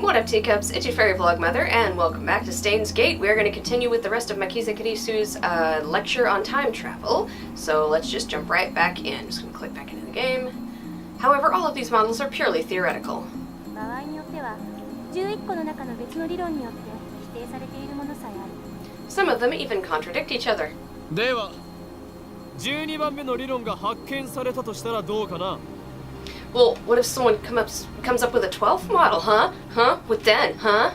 What up, teacups? It's your fairy Vlogmother, and welcome back to Steins Gate. We're going to continue with the rest of Makise Kirisu's lecture on time travel, so let's just jump right back in. Just going to click back into the game. However, all of these models are purely theoretical. Some of them even contradict each other. Well, what if someone comes up with a 12th model, huh? Huh? What then, huh?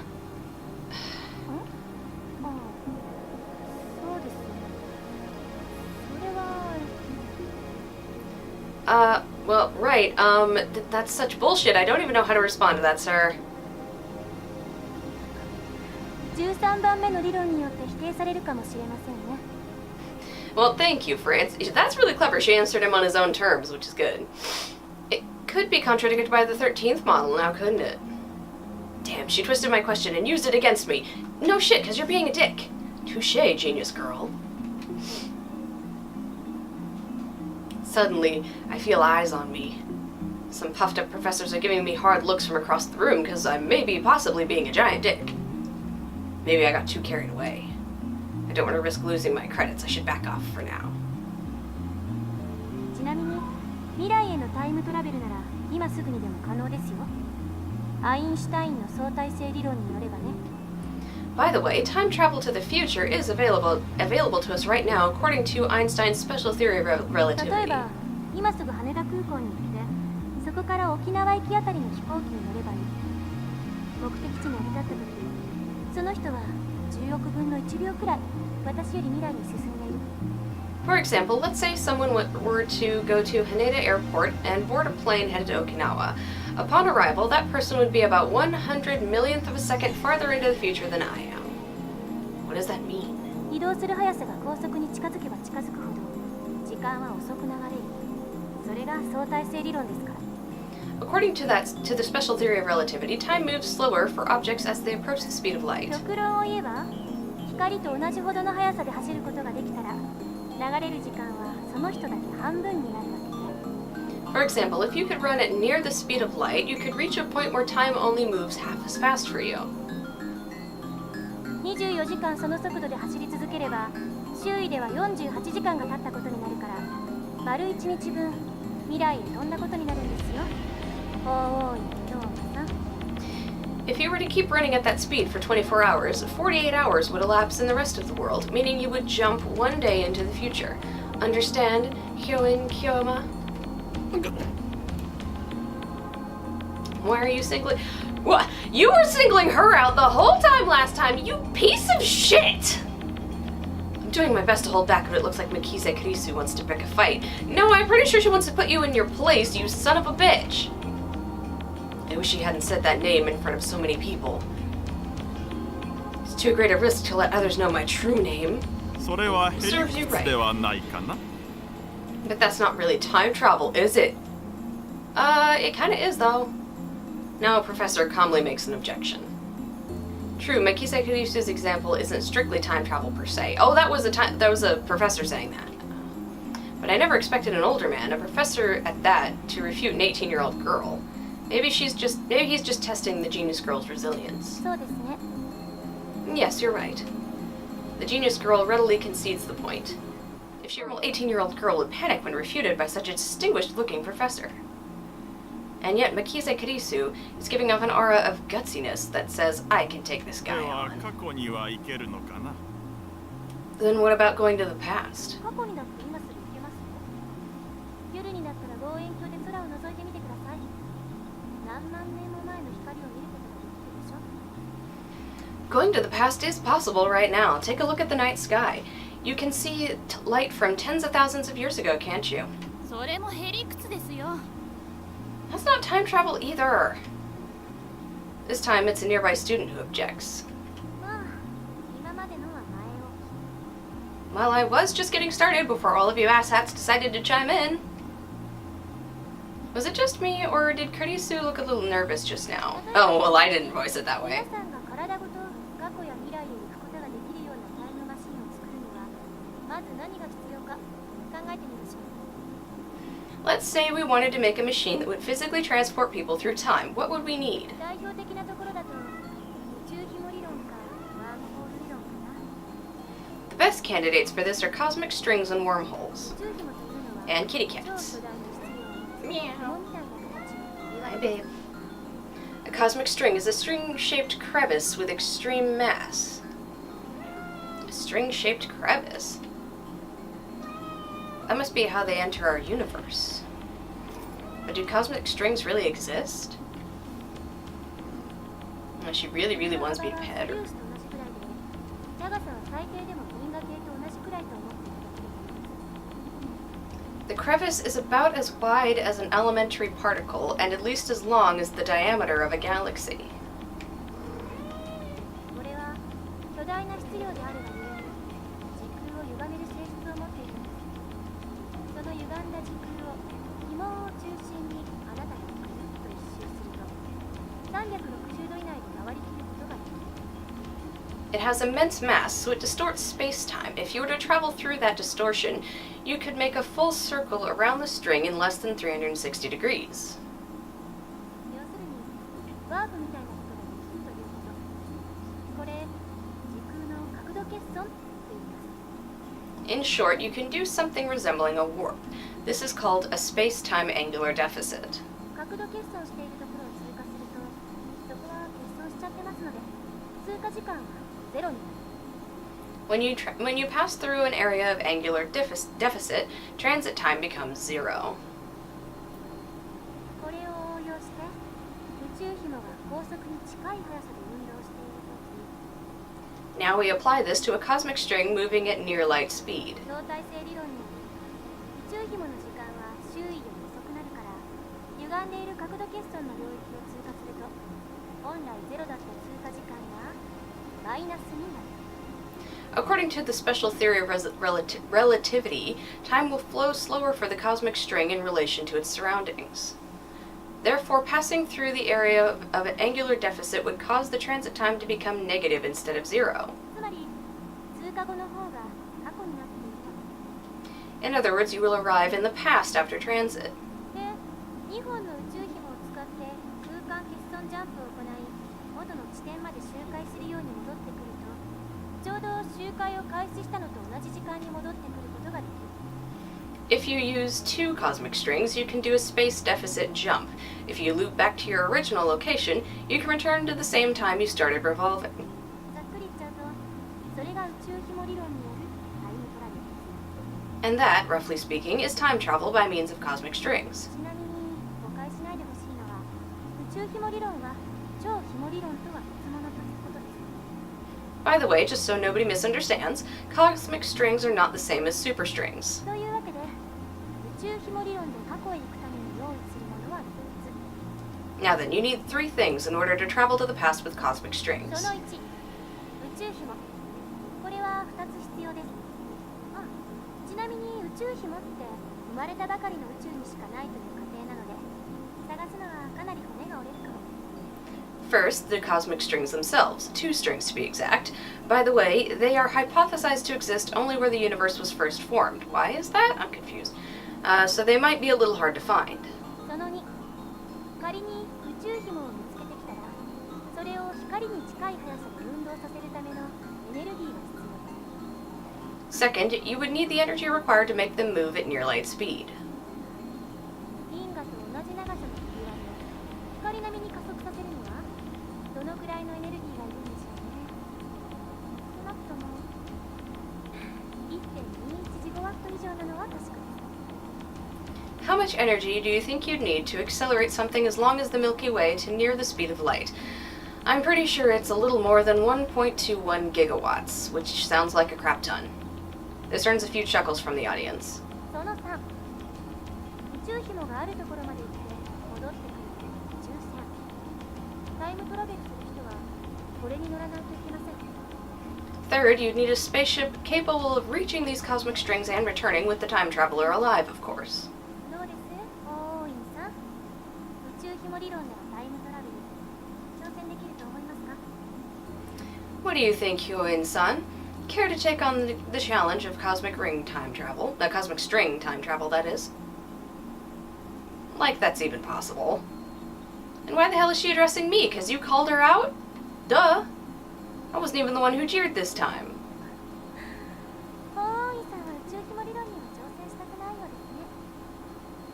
Well, right, that's such bullshit. I don't even know how to respond to that, sir. Well, thank you for answering. That's really clever. She answered him on his own terms, which is good. It could be contradicted by the 13th model now, couldn't it? Damn, she twisted my question and used it against me. No shit, because you're being a dick. Touché, genius girl. Suddenly, I feel eyes on me. Some puffed up professors are giving me hard looks from across the room because I may be possibly being a giant dick. Maybe I got too carried away. I don't want to risk losing my credits. I should back off for now. By the way, time travel to the future is available to us right now according to Einstein's special theory of relativity. For example, let's say someone were to go to Haneda Airport and board a plane headed to Okinawa. Upon arrival, that person would be about 100 millionth of a second farther into the future than I am. What does that mean? According to the special theory of relativity, time moves slower for objects as they approach the speed of light. For example, if you could run at near the speed of light, you could reach a point where time only moves half as fast for you. If you were to keep running at that speed for 24 hours, 48 hours would elapse in the rest of the world, meaning you would jump one day into the future. Understand, Hyoin Kyoma? Why are you singling? What? You were singling her out the whole time last time, you piece of shit! I'm doing my best to hold back, but it looks like Makise Kirisu wants to pick a fight. No, I'm pretty sure she wants to put you in your place, you son of a bitch! I wish she hadn't said that name in front of so many people. It's too great a risk to let others know my true name. Serves you right. But that's not really time travel, is it? It kinda is, though. Now a professor calmly makes an objection. True, Makise Kirisu's example isn't strictly time travel per se. Oh, that was a professor saying that. But I never expected an older man, a professor at that, to refute an 18-year-old girl. Maybe he's just testing the genius girl's resilience. Yes, you're right. The genius girl readily concedes the point. If she were an 18-year-old girl would panic when refuted by such a distinguished-looking professor. And yet Makise Kirisu is giving off an aura of gutsiness that says, I can take this guy on. Then what about going to the past? Going to the past is possible right now. Take a look at the night sky. You can see light from tens of thousands of years ago, can't you? That's not time travel either. This time it's a nearby student who objects. Well, I was just getting started before all of you asshats decided to chime in. Was it just me, or did Kirisu look a little nervous just now? Oh, well, I didn't voice it that way. Let's say we wanted to make a machine that would physically transport people through time. What would we need? best candidates for this are cosmic strings and wormholes. And kitty cats. Meow. Hi, babe. A cosmic string is a string-shaped crevice with extreme mass. A string-shaped crevice? That must be how they enter our universe. But do cosmic strings really exist? Oh, she really wants me to pet her. The crevice is about as wide as an elementary particle and at least as long as the diameter of a galaxy. It has immense mass, so it distorts space-time. If you were to travel through that distortion, you could make a full circle around the string in less than 360 degrees. In short, you can do something resembling a warp. This is called a space-time angular deficit. When you pass through an area of angular deficit, transit time becomes 0. Now we apply this to a cosmic string moving at near light speed. According to the special theory of relativity, time will flow slower for the cosmic string in relation to its surroundings. Therefore, passing through the area of an angular deficit would cause the transit time to become negative instead of 0. In other words, you will arrive in the past after transit. If you use 2 cosmic strings, you can do a space deficit jump. If you loop back to your original location, you can return to the same time you started revolving. And that, roughly speaking, is time travel by means of cosmic strings. By the way, just so nobody misunderstands, cosmic strings are not the same as superstrings. Now then, you need 3 things in order to travel to the past with cosmic strings. First, the cosmic strings themselves, 2 strings to be exact. By the way, they are hypothesized to exist only where the universe was first formed. Why is that? I'm confused. So they might be a little hard to find. Second, you would need the energy required to make them move at near light speed. How much energy do you think you'd need to accelerate something as long as the Milky Way to near the speed of light? I'm pretty sure it's a little more than 1.21 gigawatts, which sounds like a crap ton. This earns a few chuckles from the audience. Third, you'd need a spaceship capable of reaching these cosmic strings and returning with the time traveler alive, of course. What do you think, Hyoin-san? Care to take on the challenge of cosmic string time travel, that is? Like that's even possible. And why the hell is she addressing me? 'Cause you called her out? Duh! I wasn't even the one who jeered this time.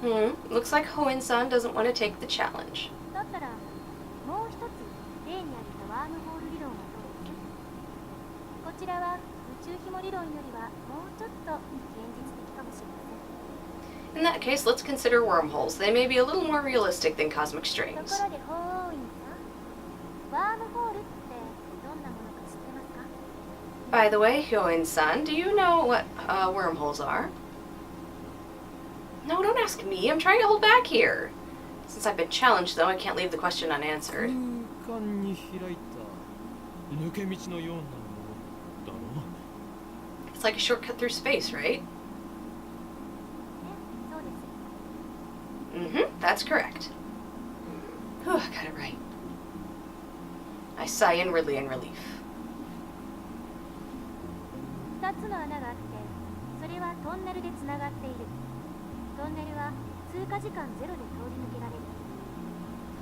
Looks like Hoen-san doesn't want to take the challenge. だったらもう一つ例にあったワームホール理論はどうです？こちらは宇宙紐理論よりはもうちょっと現実的かもしれません。 In that case, let's consider wormholes. They may be a little more realistic than cosmic と strings. ころで法王院さん、ワームホールってどんなものか知ってますか？ By the way, Hyoin-san, do you know what wormholes are? No, don't ask me. I'm trying to hold back here. Since I've been challenged, though, I can't leave the question unanswered. 空間に開いた抜け道のようなものだろう。 It's like a shortcut through space, right? ね、そうです。 That's correct. Whew, I got it right. I sigh inwardly in relief. 2つの穴があって、それはトンネルでつながっている。トンネルは通過時間ゼロで通り抜けられる。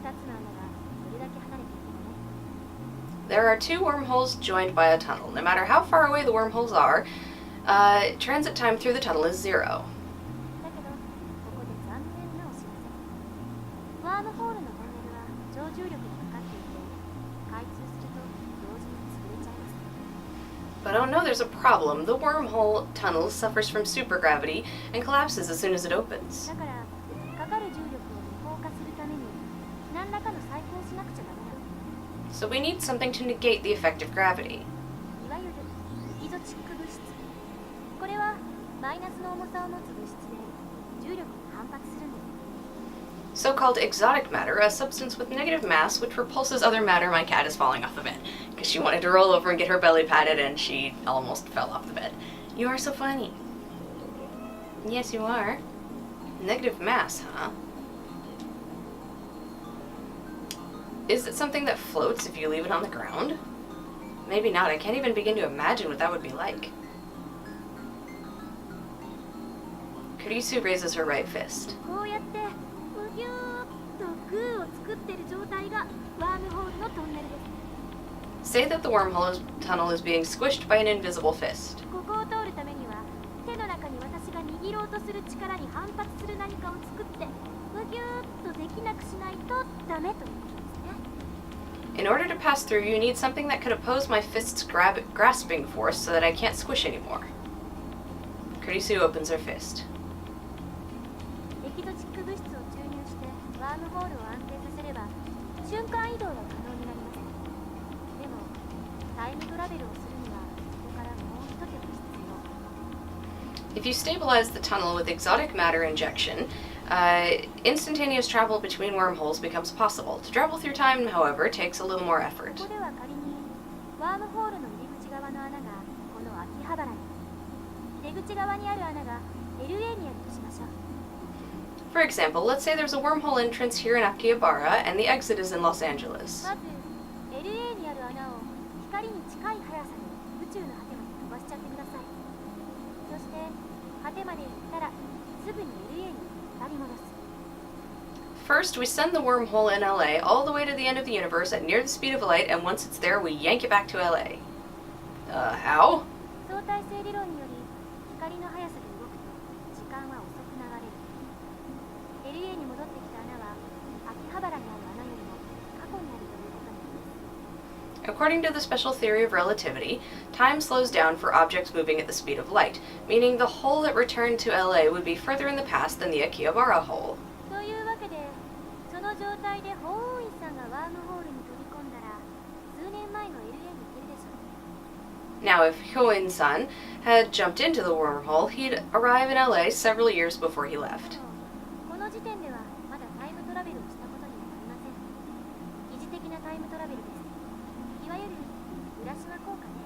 2つの穴がどれだけ離れていてもね。 There are two wormholes joined by a tunnel. No matter how far away the wormholes are, transit time through the tunnel is 0. だけど、ここで残念なお知らせ。ワームホールのトンネルは超重力がかかっていて、開通すると同時に潰れちゃいます。 But oh no, there's a problem. The wormhole tunnel suffers from supergravity and collapses as soon as it opens. だから、かかる重力を無効化するために、何らかの細工をしなくちゃダメなの。 So we need something to negate the effect of gravity. いわゆるイゾチック物質。これはマイナスの重さを持つ物質で重力に反発するんです。 So-called exotic matter, a substance with negative mass which repulses other matter. My cat is falling off the bed because she wanted to roll over and get her belly patted and she almost fell off the bed. You are so funny. Yes, you are. Negative mass, huh? Is it something that floats if you leave it on the ground? Maybe not. I can't even begin to imagine what that would be like. Kurisu raises her right fist. こうやってうぎゅーっとグーを作ってる状態がワームホールのトンネルです。 Say that the tunnel is being squished by an invisible fist. ここを通るためには手の中に私が握ろうとする力に反発する何かを作ってうぎゅーっとできなくしないとダメということですね。 In order to pass through, you need something that could oppose my fist's grasping force so that I can't squish anymore. Kurisu opens her fist. エキゾチック物質を注入してワームホールを安定させれば瞬間移動が可能になります。でもタイムトラベルをするにはここからもう一手間必要。 If you stabilize the tunnel with exotic matter injection, instantaneous travel between wormholes becomes possible. To travel through time, however, takes a little more こ effort. こでは仮にワームホールの入り口側の穴がこの秋葉原に、出口側にある穴が LA にあるとしましょう。 For example, let's say there's a wormhole entrance here in Akihabara and the exit is in Los Angeles. まず LA にある穴を光に近い速さで宇宙の果てまで飛ばしちゃってください。そして果てまで行ったらすぐに LA に引っ張り戻す。 First, we send the wormhole in LA all the way to the end of the universe at near the speed of light, and once it's there, we yank it back to LA. How? 相対性理論により光の速さで動くと時間は遅く流れる。 LA に戻ってきた穴は秋葉原にある穴よりも過去にあるということになります。 According to the special theory of relativity, time slows down for objects moving at the speed of light, meaning the hole that returned to LA would be further in the past than the Akihabara hole. というわけでその状態で法王院さんがワームホールに飛び込んだら数年前の LA に行けるでしょう。 Now, if Hyoin-san had jumped into the wormhole, he'd arrive in LA several years before he left. この時点ではまだタイムトラベルをしたことにはなりません。疑似的なタイムトラベルです。いわゆる浦島効果ね。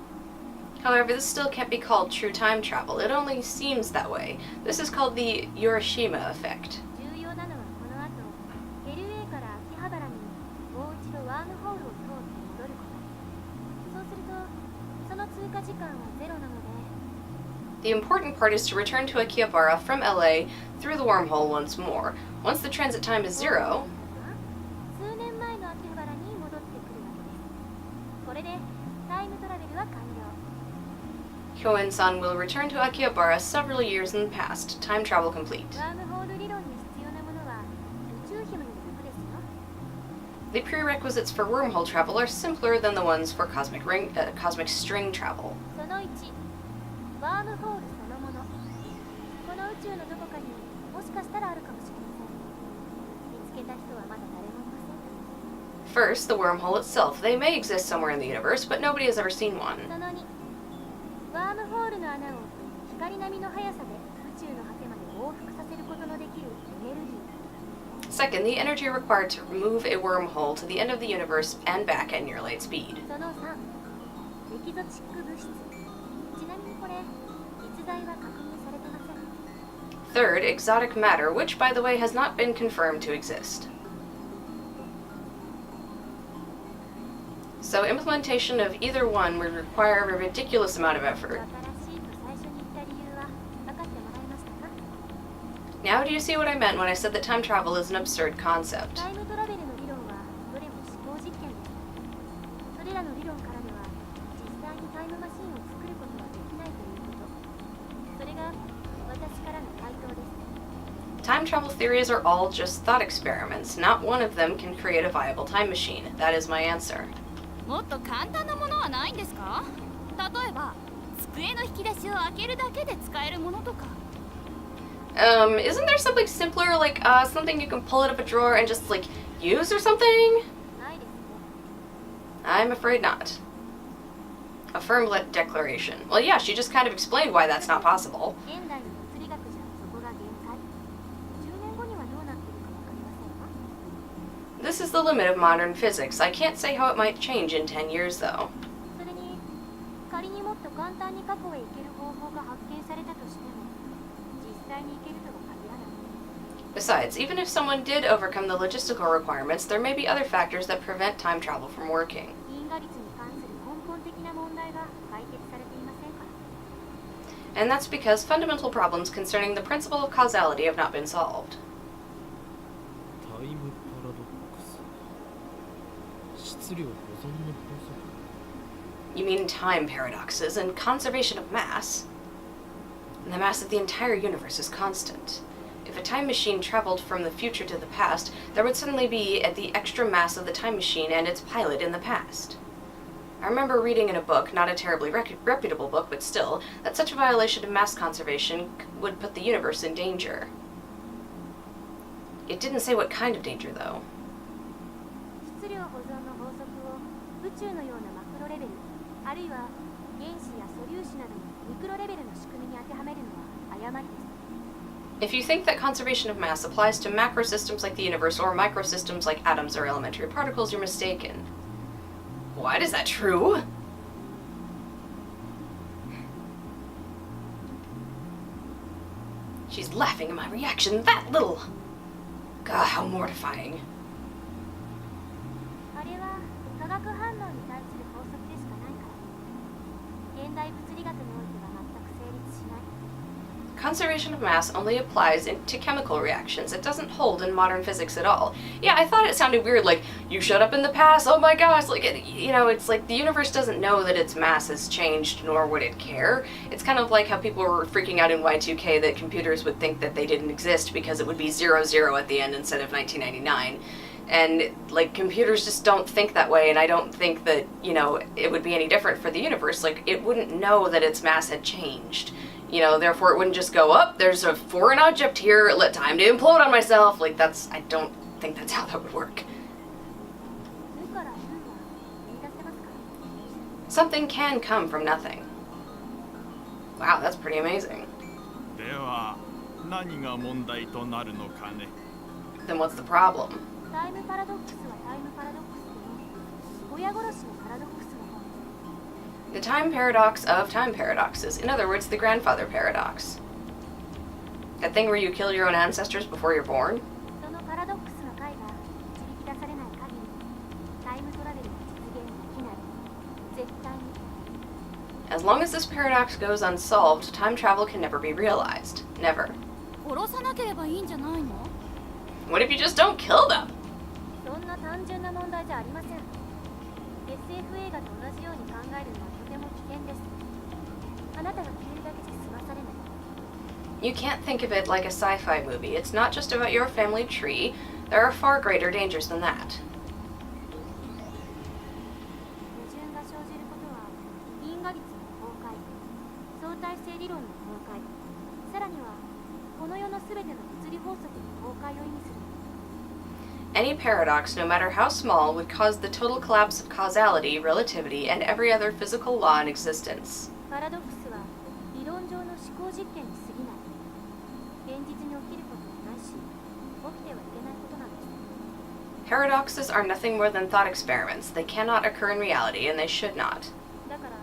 However, this still can't be called true time travel. It only seems that way. This is called the Urashima effect. 重要なのはこの後 LA から秋葉原にもう一度ワームホールを通って戻ること。そうするとその通過時間はゼロなので The important part is to return to Akihabara from LA through the wormhole once more. Once the transit time is 0, 数年前の秋葉原に戻ってくるわけです。これでタイムトラベルは完了。 Hyoin-san will return to Akihabara several years in the past. Time travel complete. ワームホール理論に必要 The prerequisites for wormhole travel are simpler than the ones for cosmic string travel. その1、ワームホールそのもの。この宇宙のどこかにもしかしたらあるかもしれません。見つけた人はまだ誰もいません。 First, the wormhole itself. They may exist somewhere in the universe, but nobody has ever seen one. その2、ワームホールの穴を光並みの速さで宇宙の果てまで往復させることのできるエネルギー。 Second, the energy required to move a wormhole to the end of the universe and back at near light speed. その3、エキゾチック物質。ちなみにこれ、実在は確認されてません。 Third, exotic matter, which, by the way, has not been confirmed to exist. So implementation of either one would require a ridiculous amount of effort. 新しいと最初に言った理由は分かってもらえましたか？ Now do you see what I meant when I said that time travel is an absurd concept? タイムトラベルの理論はどれも思考実験です。それらの理論からでは実際にタイムマシンを作ることはできないということ。それが私からの回答です。 Time travel theories are all just thought experiments. Not one of them can create a viable time machine. That is my answer. もっと簡単なものはないんですか？例えば机の引き出しを開けるだけで使えるものとか。 Isn't there something simpler, like, something you can pull out of a drawer and just, like, use or something? ないですね。 I'm afraid not. A firm declaration. Well, yeah, she just kind of explained why that's not possible. 現代の物理学じゃそこが限界。10年後にはどうなっているか分かりませんか？ This is the limit of modern physics. I can't say how it might change in 10 years, though. それに仮にもっと簡単に過去へ行ける方法が発見されたとしても実際に行けるとは限らない。 Besides, even if someone did overcome the logistical requirements, there may be other factors that prevent time travel from working. 因果率に関する根本的な問題が解決されていませんから。 And that's because fundamental problems concerning the principle of causality have not been solved. タイムパラドックス、質量保存の法則。 You mean time paradoxes and conservation of mass? The mass of the entire universe is constant. If a time machine traveled from the future to the past, there would suddenly be the extra mass of the time machine and its pilot in the past. I remember reading in a book, not a terribly reputable book, but still, that such a violation of mass conservation would put the universe in danger. It didn't say what kind of danger, though. 質量保存の法則を宇宙のようなマクロレベル、あるいは原子や素粒子などのミクロレベルの仕組みに当てはめるのは誤りです。 If you think that conservation of mass applies to macro systems like the universe or microsystems like atoms or elementary particles, you're mistaken. What? Is that true? She's laughing at my reaction that little. God, how mortifying. あれは化学反応に対する法則でしかないから。現代物理学においては全く成立しない。 Conservation of mass only applies to chemical reactions. It doesn't hold in modern physics at all. Yeah, I thought it sounded weird, like, you showed up in the past, oh my gosh, like, it's like the universe doesn't know that its mass has changed, nor would it care. It's kind of like how people were freaking out in Y2K that computers would think that they didn't exist because it would be 00 at the end instead of 1999. And, like, computers just don't think that way, and I don't think that, it would be any different for the universe. Like, it wouldn't know that its mass had changed. Therefore it wouldn't just go up, there's a foreign object here, let time to implode on myself. Like, I don't think that's how that would work. 無から有は生み出せますか？ Something can come from nothing. Wow, that's pretty amazing. では何が問題となるのかね。 Then what's the problem? タイムパラドックスはタイムパラドックスでも親殺しのパラドックスの方。 The time paradox of time paradoxes. In other words, the grandfather paradox. That thing where you kill your own ancestors before you're born? そのパラドックスの解が導き出されない限りタイムトラベルは実現できない。絶対に。 As long as this paradox goes unsolved, time travel can never be realized. Never. 殺さなければいいんじゃないの？ What if you just don't kill them? そんな単純な問題じゃありません。SF 映画と同じように考えるのはとても危険です。あなたが決めるだけじゃ済まされない。 You can't think of it like a sci-fi movie. It's not just about your family tree. There are far greater dangers than that. 生じることは因果律の崩壊、相対性理論の崩壊、さらにはこの世のすべての物理法則の崩壊を意味する。 Any paradox, no matter how small, would cause the total collapse of causality, relativity, and every other physical law in existence. パラドックスは理論上の思考実験に過ぎない。現実に起きることはないし、起きてはいけないことなんです。 Paradoxes are nothing more than thought experiments. They cannot occur in reality, and they should not. だから、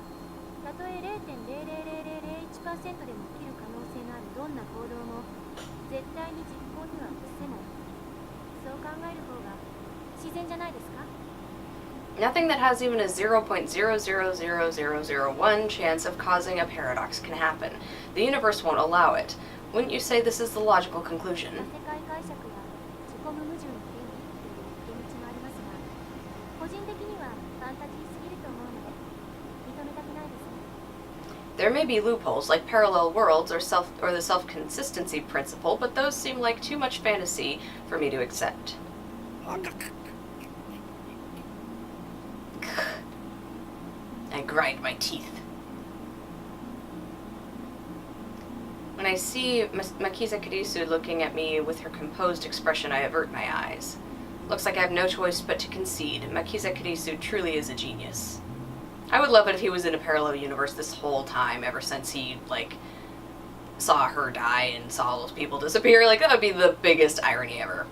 たとえ 0.00001% でも起きる可能性のあるどんな行動も絶対に実行には移せない。そう考える方が自然じゃないですか？ Nothing that has even a 0.000001 chance of causing a paradox can happen. The universe won't allow it. Wouldn't you say this is the logical conclusion? 世界解釈や自己無矛盾の原理という抜け道もありますが、個人的にはファンタジーすぎると思うので認めたくないですね。 There may be loopholes like parallel worlds or the self-consistency principle, but those seem like too much fantasy for me to accept. I grind my teeth. When I see Makiza Kirisu looking at me with her composed expression, I avert my eyes. Looks like I have no choice but to concede. Makiza Kirisu truly is a genius. I would love it if he was in a parallel universe this whole time, ever since he, like, saw her die and saw all those people disappear. Like, that would be the biggest irony ever.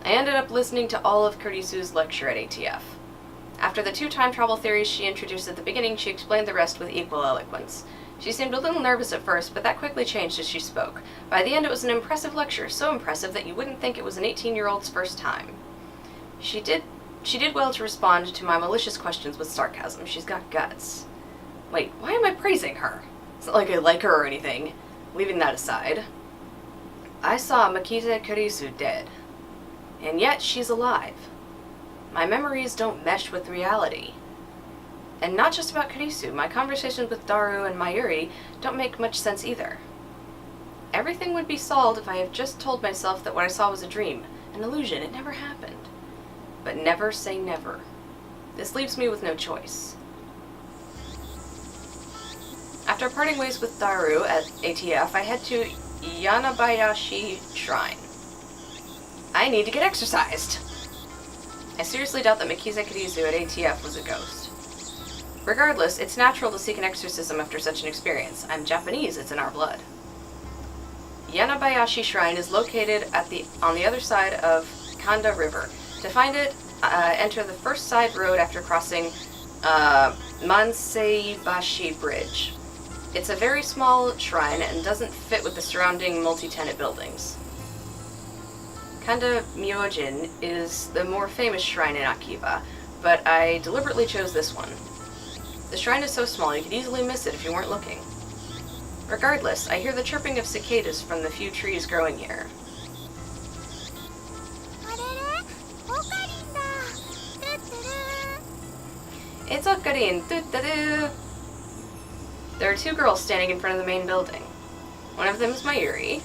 I ended up listening to all of Kurisu's lecture at ATF. After the 2 time travel theories she introduced at the beginning, she explained the rest with equal eloquence. She seemed a little nervous at first, but that quickly changed as she spoke. By the end, it was an impressive lecture, so impressive that you wouldn't think it was an 18-year-old's first time. She did well to respond to my malicious questions with sarcasm. She's got guts. Wait, why am I praising her? It's not like I like her or anything. Leaving that aside. I saw Makiza Kurisu dead. And yet she's alive. My memories don't mesh with reality. And not just about Kurisu, my conversations with Daru and Mayuri don't make much sense either. Everything would be solved if I had just told myself that what I saw was a dream, an illusion, it never happened. But never say never. This leaves me with no choice. After parting ways with Daru at ATF, I head to Yanabayashi Shrine. I need to get exercised. I seriously doubt that Makiza Kurisu at ATF was a ghost. Regardless, it's natural to seek an exorcism after such an experience. I'm Japanese, it's in our blood. Yanabayashi Shrine is located on the other side of Kanda River. To find it, enter the first side road after crossing Manseibashi Bridge. It's a very small shrine and doesn't fit with the surrounding multi-tenant buildings. Kanda Myojin is the more famous shrine in Akiba, but I deliberately chose this one. The shrine is so small you could easily miss it if you weren't looking. Regardless, I hear the chirping of cicadas from the few trees growing here. It's Okarin! Doo-doo-doo. There are 2 girls standing in front of the main building. One of them is Mayuri,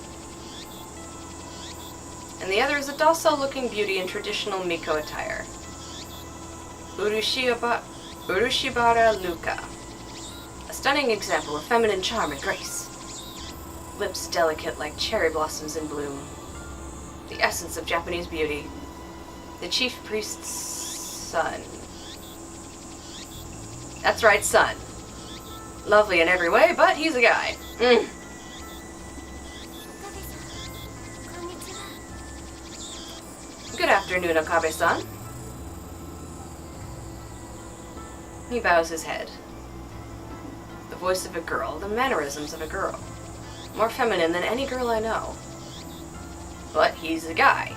and the other is a docile-looking beauty in traditional Miko attire. Urushibara Luka. A stunning example of feminine charm and grace. Lips delicate like cherry blossoms in bloom. The essence of Japanese beauty. The chief priest's son. That's right, son. Lovely in every way, but he's a guy. Good afternoon, Okabe-san. He bows his head. The voice of a girl, the mannerisms of a girl. More feminine than any girl I know. But he's a guy.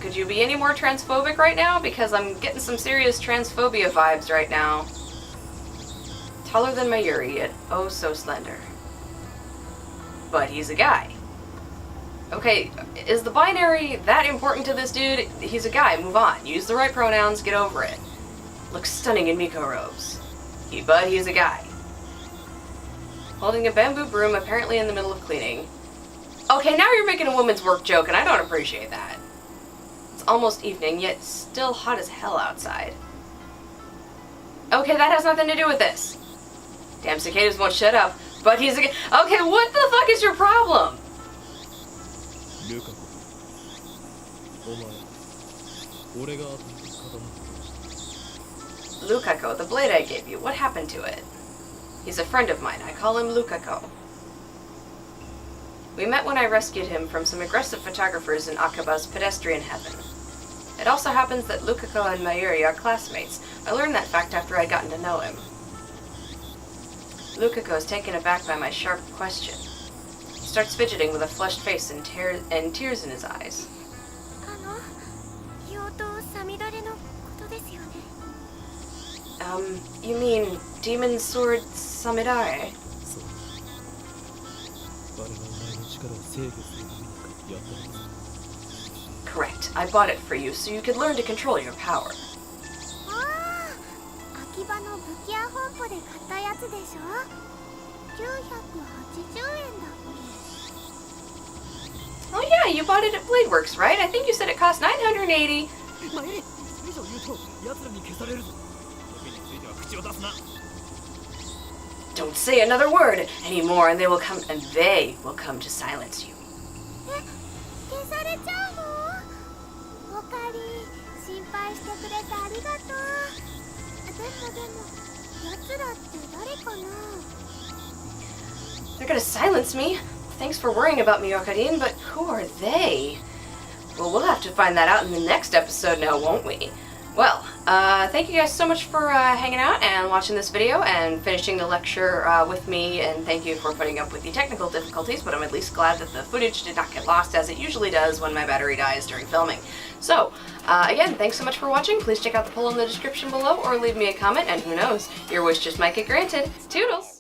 Could you be any more transphobic right now? Because I'm getting some serious transphobia vibes right now. Taller than Mayuri, yet oh so slender. But he's a guy. Okay, is the binary that important to this dude? He's a guy, move on. Use the right pronouns, get over it. Looks stunning in Miko robes. But he's a guy. Holding a bamboo broom, apparently in the middle of cleaning. Okay, now you're making a woman's work joke, and I don't appreciate that. It's almost evening, yet still hot as hell outside. Okay, that has nothing to do with this. Damn cicadas won't shut up. But he's okay, what the fuck is your problem? ルカ子お前俺が与えた刀 Lukako, the blade I gave you, what happened to it? He's a friend of mine. I call him Lukako. We met when I rescued him from some aggressive photographers in Akaba's pedestrian heaven. It also happens that Lukako and Mayuri are classmates. I learned that fact after I'd gotten to know him. Lukako is taken aback by my sharp question. He starts fidgeting with a flushed face and tears in his eyes. 硫黄とさみだれのことですよね。 You mean Demon Sword Samidare? そう我がお前の力を制御するためにやったのだ Correct. I bought it for you so you could learn to control your power. ああ、秋葉の武器屋本舗で買ったやつでしょ。980円だっ Oh yeah, you bought it at Bladeworks, right? I think you said it cost 980. マユリ以上言うと奴らに消されるぞ時については口を出すな Don't say another word anymore and they will come to silence you. け。消されちゃうの？おかり、心配してくれてありがとう。でも、奴らって誰かな？ They're gonna silence me. Thanks for worrying about me, Okarin, but who are they? Well, we'll have to find that out in the next episode now, won't we? Well, thank you guys so much for hanging out and watching this video and finishing the lecture with me, and thank you for putting up with the technical difficulties, but I'm at least glad that the footage did not get lost as it usually does when my battery dies during filming. So, again, thanks so much for watching. Please check out the poll in the description below or leave me a comment, and who knows, your wish just might get granted. Toodles!